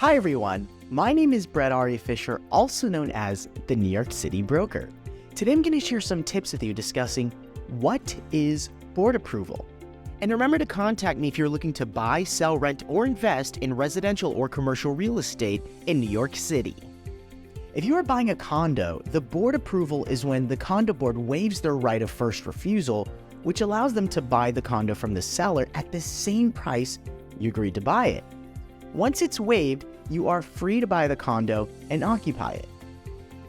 Hi everyone, my name is Brett Ari Fischer, also known as the New York City Broker. Today I'm going to share some tips with you discussing what is board approval. And remember to contact me if you're looking to buy, sell, rent, or invest in residential or commercial real estate in New York City. If you are buying a condo, the board approval is when the condo board waives their right of first refusal, which allows them to buy the condo from the seller at the same price you agreed to buy it. Once it's waived, you are free to buy the condo and occupy it.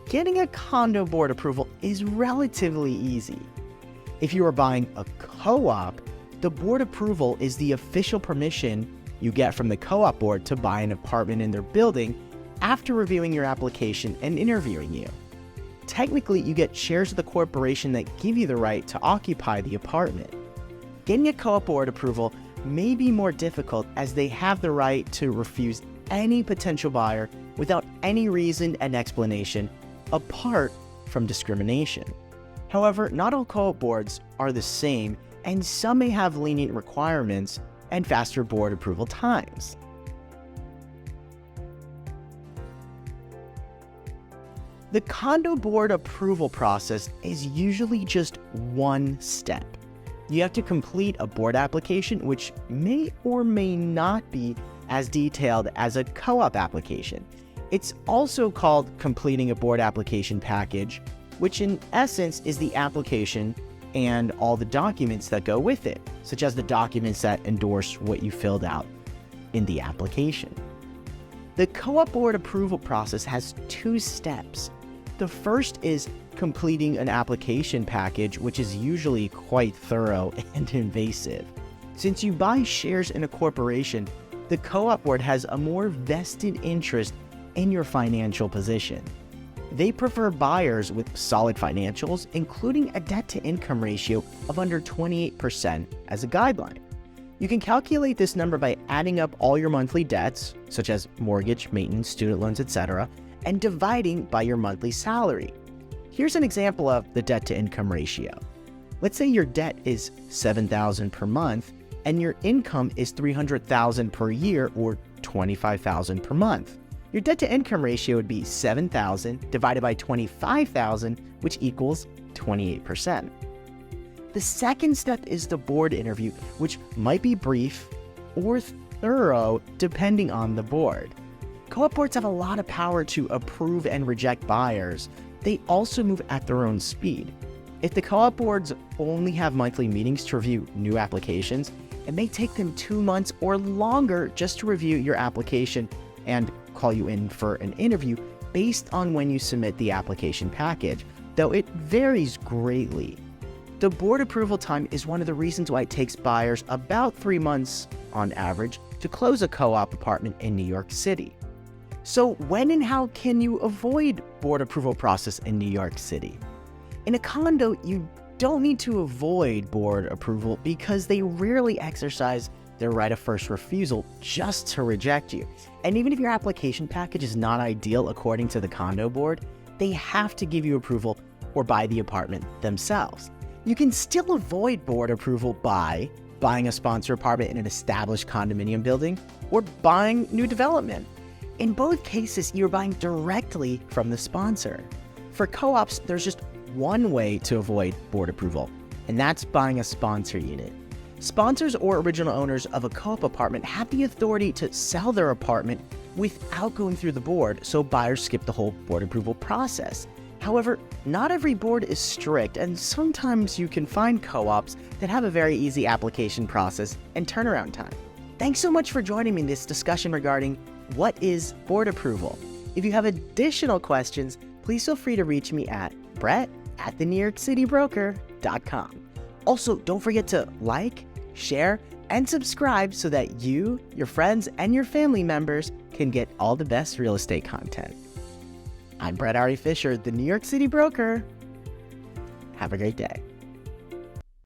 Getting a condo board approval is relatively easy. If you are buying a co-op, the board approval is the official permission you get from the co-op board to buy an apartment in their building after reviewing your application and interviewing you. Technically, you get shares of the corporation that give you the right to occupy the apartment. Getting a co-op board approval may be more difficult as they have the right to refuse any potential buyer without any reason and explanation apart from discrimination. However, not all co-op boards are the same, and some may have lenient requirements and faster board approval times. The condo board approval process is usually just one step. You have to complete a board application, which may or may not be as detailed as a co-op application. It's also called completing a board application package, which in essence is the application and all the documents that go with it, such as the documents that endorse what you filled out in the application. The co-op board approval process has two steps. The first is completing an application package, which is usually quite thorough and invasive. Since you buy shares in a corporation, the co-op board has a more vested interest in your financial position. They prefer buyers with solid financials, including a debt-to-income ratio of under 28% as a guideline. You can calculate this number by adding up all your monthly debts, such as mortgage, maintenance, student loans, etc., and dividing by your monthly salary. Here's an example of the debt-to-income ratio. Let's say your debt is $7,000 per month and your income is $300,000 per year, or $25,000 per month. Your debt-to-income ratio would be $7,000 divided by $25,000, which equals 28%. The second step is the board interview, which might be brief or thorough depending on the board. Co-op boards have a lot of power to approve and reject buyers. They also move at their own speed. If the co-op boards only have monthly meetings to review new applications, it may take them 2 months or longer just to review your application and call you in for an interview based on when you submit the application package, though it varies greatly. The board approval time is one of the reasons why it takes buyers about 3 months on average to close a co-op apartment in New York City. So when and how can you avoid board approval process in New York City? In a condo, you don't need to avoid board approval because they rarely exercise their right of first refusal just to reject you. And even if your application package is not ideal according to the condo board, they have to give you approval or buy the apartment themselves. You can still avoid board approval by buying a sponsor apartment in an established condominium building or buying new development. In both cases, you're buying directly from the sponsor. For co-ops, there's just one way to avoid board approval, and that's buying a sponsor unit. Sponsors or original owners of a co-op apartment have the authority to sell their apartment without going through the board, so buyers skip the whole board approval process. However, not every board is strict, and sometimes you can find co-ops that have a very easy application process and turnaround time. Thanks so much for joining me in this discussion regarding what is board approval. If you have additional questions, please feel free to reach me at brett@thenewyorkcitybroker.com. Also, don't forget to like, share, and subscribe so that you, your friends, and your family members can get all the best real estate content. I'm Brett Ari Fischer, the New York City Broker. Have a great day.